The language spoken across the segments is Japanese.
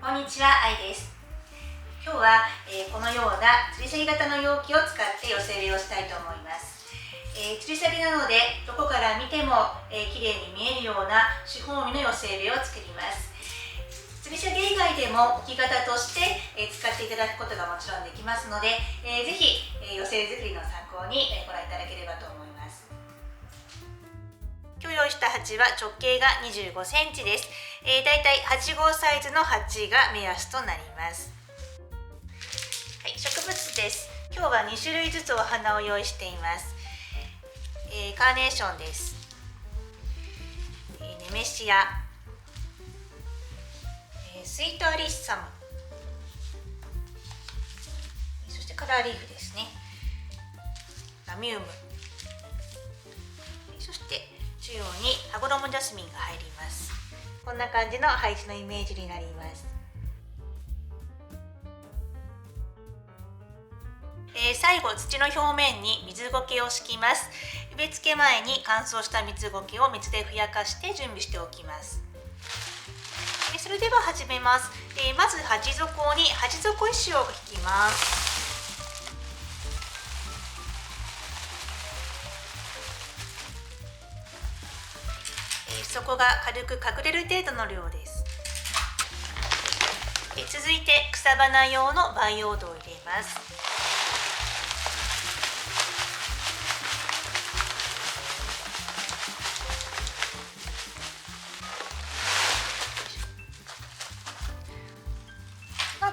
こんにちは、あいです。今日は、このような吊り下げ型の容器を使って寄せ植えをしたいと思います。吊り下げなのでどこから見ても、綺麗に見えるような四方身の寄せ植えを作ります。吊り下げ以外でも置き型として、使っていただくことがもちろんできますので、ぜひ、寄せ植え作りの参考に、ご覧いただければと思います。今日用意した鉢は直径が25センチです。だいたい8号サイズの鉢が目安となります。はい、植物です。今日は2種類ずつお花を用意しています。カーネーションです。ネメシア、スイートアリッサム、そしてカラーリーフですね。ラミウム、そして中央に羽衣ジャスミンが入ります。こんな感じの配置のイメージになります。最後、土の表面に水苔を敷きます。植え付け前に乾燥した水苔を水でふやかして準備しておきます。それでは始めます。まず鉢底に鉢底石を敷きます。底が軽く隠れる程度の量です。続いて草花用の培養土を入れます。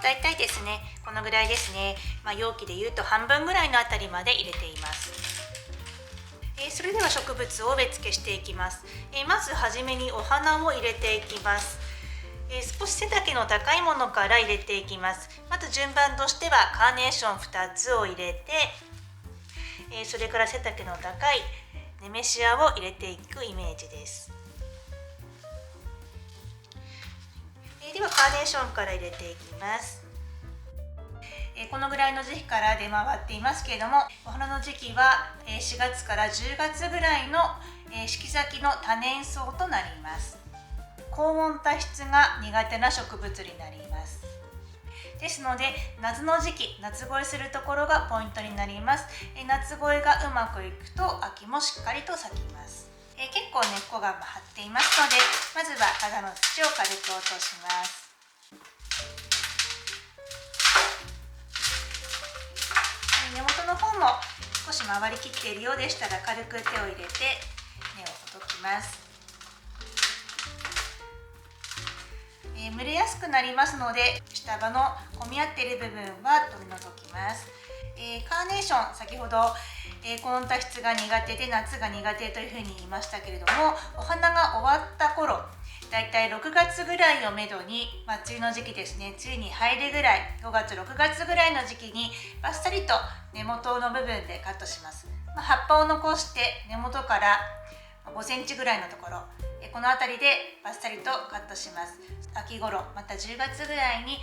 だいたいですね、このぐらいですね。容器でいうと半分ぐらいのあたりまで入れています。それでは植物を植え付けしていきます。まずはじめにお花を入れていきます。少し背丈の高いものから入れていきます。まず順番としてはカーネーション2つを入れて、それから背丈の高いネメシアを入れていくイメージです。ではカーネーションから入れていきます。このぐらいの時期から出回っていますけれども、お花の時期は4月から10月ぐらいの四季咲きの多年草となります。高温多湿が苦手な植物になります。ですので夏の時期、夏越えするところがポイントになります。夏越えがうまくいくと秋もしっかりと咲きます。結構根っこが張っていますので、まずは肌の土を軽く落とします。根元の方も少し回りきっているようでしたら軽く手を入れて根をほどきます。蒸れやすくなりますので、下葉の混み合っている部分は取り除きます。カーネーション、先ほど高温多湿が苦手で夏が苦手というふうに言いましたけれども、お花が終わった頃、だいたい6月ぐらいをめどに、梅雨の時期ですね、梅雨に入るぐらい、5月6月ぐらいの時期にバッサリと根元の部分でカットします。葉っぱを残して根元から5センチぐらいのところ、この辺りでバッサリとカットします。秋頃、また10月ぐらいに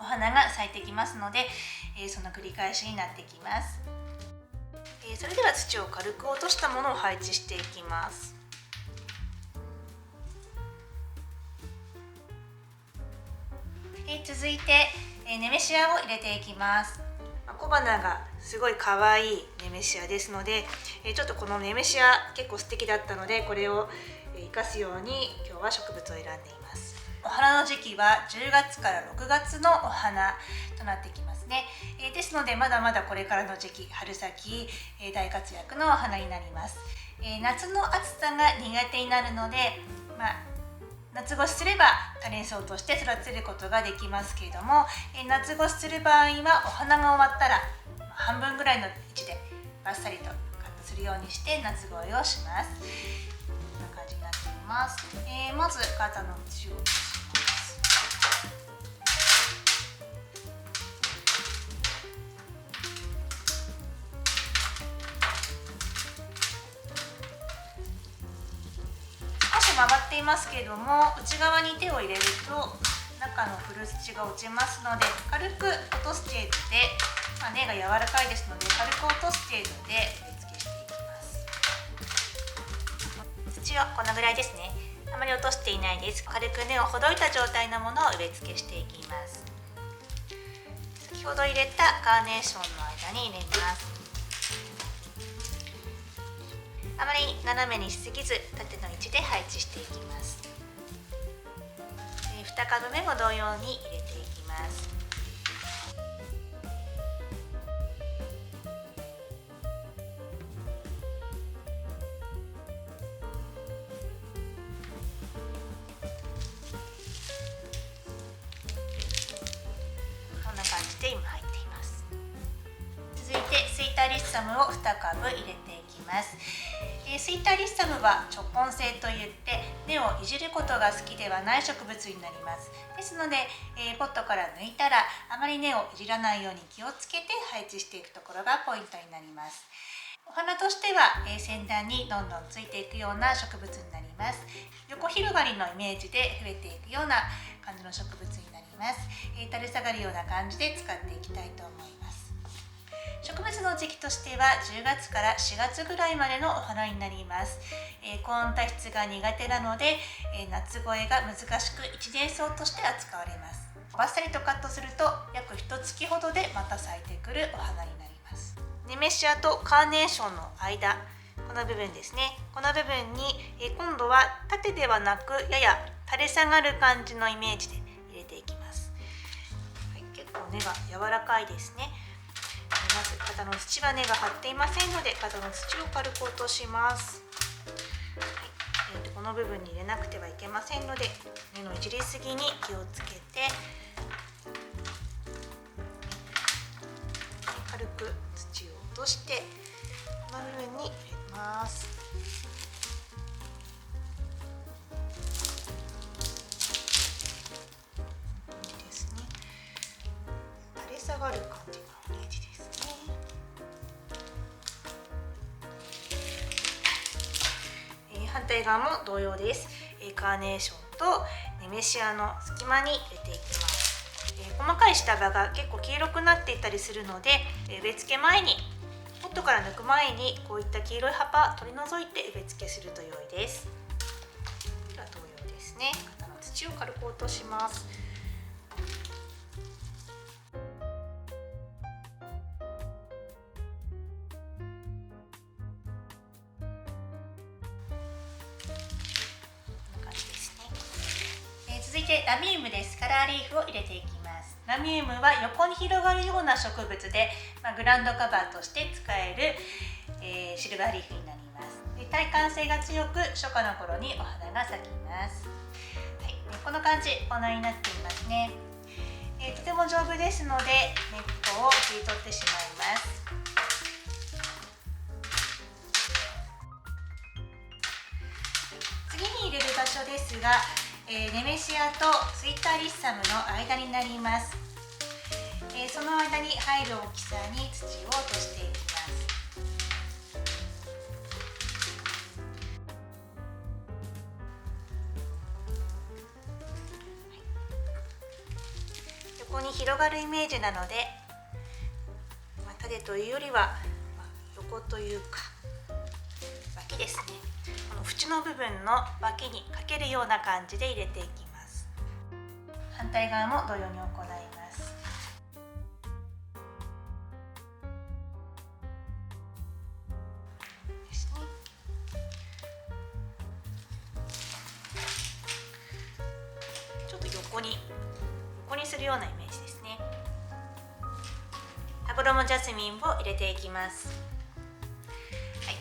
お花が咲いてきますので、その繰り返しになってきます。それでは土を軽く落としたものを配置していきます。続いてネメシアを入れていきます。小花がすごい可愛いネメシアですので、ちょっとこのネメシア結構素敵だったので、これを生かすように今日は植物を選んでいます。お花の時期は10月から6月のお花となってきますね。ですのでまだまだこれからの時期、春先大活躍のお花になります。夏の暑さが苦手になるので、夏越しすれば多年草として育てることができますけれども、夏越しする場合はお花が終わったら半分ぐらいの位置でバッサリとカットするようにして夏越えをします。こんな感じになっています。まず肩の縁を落とします。回っていますけれども、内側に手を入れると中の古土が落ちますので、軽く落とす程度で、根が柔らかいですので軽く落とす程度で植え付けしていきます。土はこのぐらいですね。あまり落としていないです。軽く根をほどいた状態のものを植え付けしていきます。先ほど入れたカーネーションの間に入れます。あまり斜めにしすぎず縦の位置で配置していきます。2株目も同様に入れていきます。こんな感じで今入っています。続いてスイートアリッサムを2株入れていきます。スイートアリッサムは直根性といって根をいじることが好きではない植物になります。ですので、ポットから抜いたらあまり根をいじらないように気をつけて配置していくところがポイントになります。お花としては先端にどんどんついていくような植物になります。横広がりのイメージで増えていくような感じの植物になります。垂れ下がるような感じで使っていきたいと思います。植物の時期としては10月から4月ぐらいまでのお花になります。高温多湿が苦手なので、夏越えが難しく一年草として扱われます。バッサリとカットすると約1月ほどでまた咲いてくるお花になります。ネメシアとカーネーションの間、この部分ですね、この部分に今度は縦ではなくやや垂れ下がる感じのイメージで入れていきます。結構根が柔らかいですね。まず型の土は根が張っていませんので、型の土を軽く落とします。この部分に入れなくてはいけませんので、根のいじりすぎに気をつけて軽く土を落としてこの部分に入れます。いいですね。垂れ下がる感じのイメージですね。反対側も同様です。カーネーションとネメシアの隙間に入れていきます。細かい下葉が結構黄色くなっていたりするので、植え付け前にポットから抜く前にこういった黄色い葉っぱ取り除いて植え付けすると良いです。では同様ですね。型の土を軽く落とします。続いてラミウムです。カラーリーフを入れていきます。ラミウムは横に広がるような植物で、グラウンドカバーとして使える、シルバーリーフになります。耐寒性が強く初夏の頃にお花が咲きます。この感じお花になっていますね。とても丈夫ですので根っこを切り取ってしまいます。次に入れる場所ですが、ネメシアとスイートアリッサムの間になります。その間に入る大きさに土を落としていきます。横に広がるイメージなので、縦というよりは、横というか脇ですね。この縁の部分の脇にかけるような感じで入れていきます。反対側も同様に行います。ですね。ちょっと横にするようなイメージですね。アブロモジャスミンを入れていきます。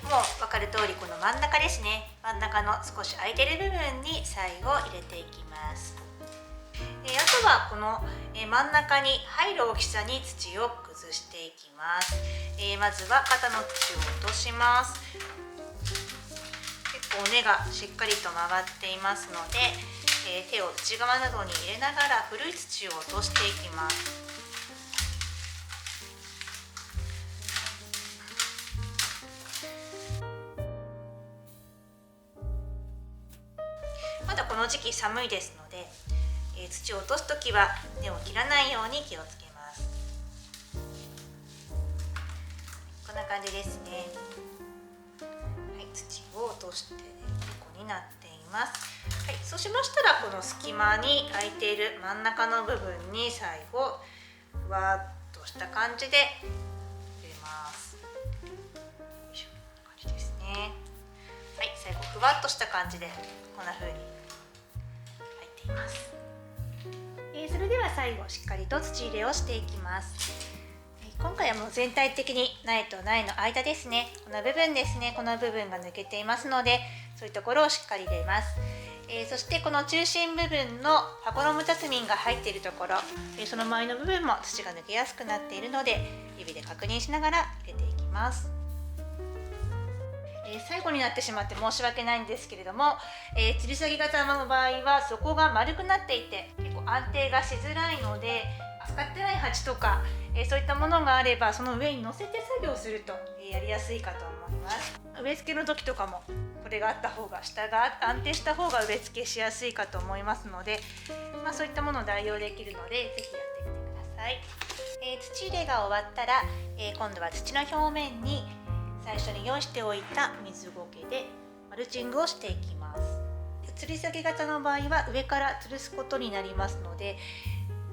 もう分かる通りこの真ん中ですね。真ん中の少し空いてる部分に最後入れていきます。あとはこの真ん中に入る大きさに土を崩していきます。まずは肩の土を落とします。結構根がしっかりと曲がっていますので、手を内側などに入れながら古い土を落としていきます。まだこの時期寒いですので、土を落とすときは根を切らないように気をつけます。こんな感じですね。土を落として横になっています。はい、そうしましたらこの隙間に空いている真ん中の部分に最後ふわっとした感じで入れます。よいしょ、こんな感じですね。はい、最後ふわっとした感じでこんな風に入っています。それでは最後しっかりと土入れをしていきます。今回はもう全体的に苗と苗の間ですね、この部分ですね、この部分が抜けていますので、そういうところをしっかり入れます。そしてこの中心部分のパコロムジャスミンが入っているところ、その周りの部分も土が抜けやすくなっているので、指で確認しながら入れていきます。最後になってしまって申し訳ないんですけれども、吊り下げ型の場合は底が丸くなっていて結構安定がしづらいので、使ってない鉢とか、そういったものがあればその上に乗せて作業すると、やりやすいかと思います。植え付けの時とかもこれがあった方が、下が安定した方が植え付けしやすいかと思いますので、そういったものを代用できるのでぜひやってみてください。土入れが終わったら、今度は土の表面に最初に用意しておいた水苔でマルチングをしていきます。吊り下げ型の場合は上から吊るすことになりますので、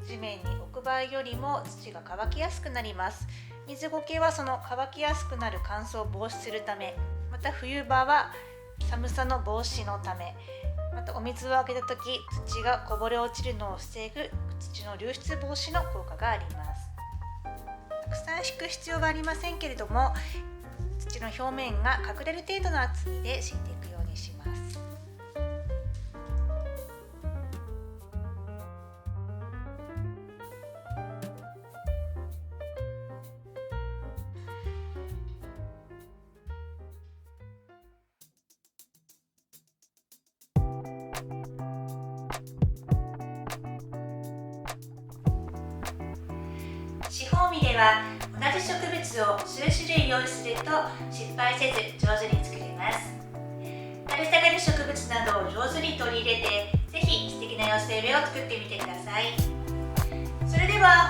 地面に置く場合よりも土が乾きやすくなります。水苔はその乾きやすくなる乾燥を防止するため、また冬場は寒さの防止のため、またお水をあげた時土がこぼれ落ちるのを防ぐ土の流出防止の効果があります。たくさん敷く必要はありませんけれども、土の表面が隠れる程度の厚みで敷いていくようにします。四方実では同じ植物を数種類用意すると失敗せず上手に作れます。垂れ下がる植物などを上手に取り入れて、ぜひ素敵な寄せ植えを作ってみてください。それでは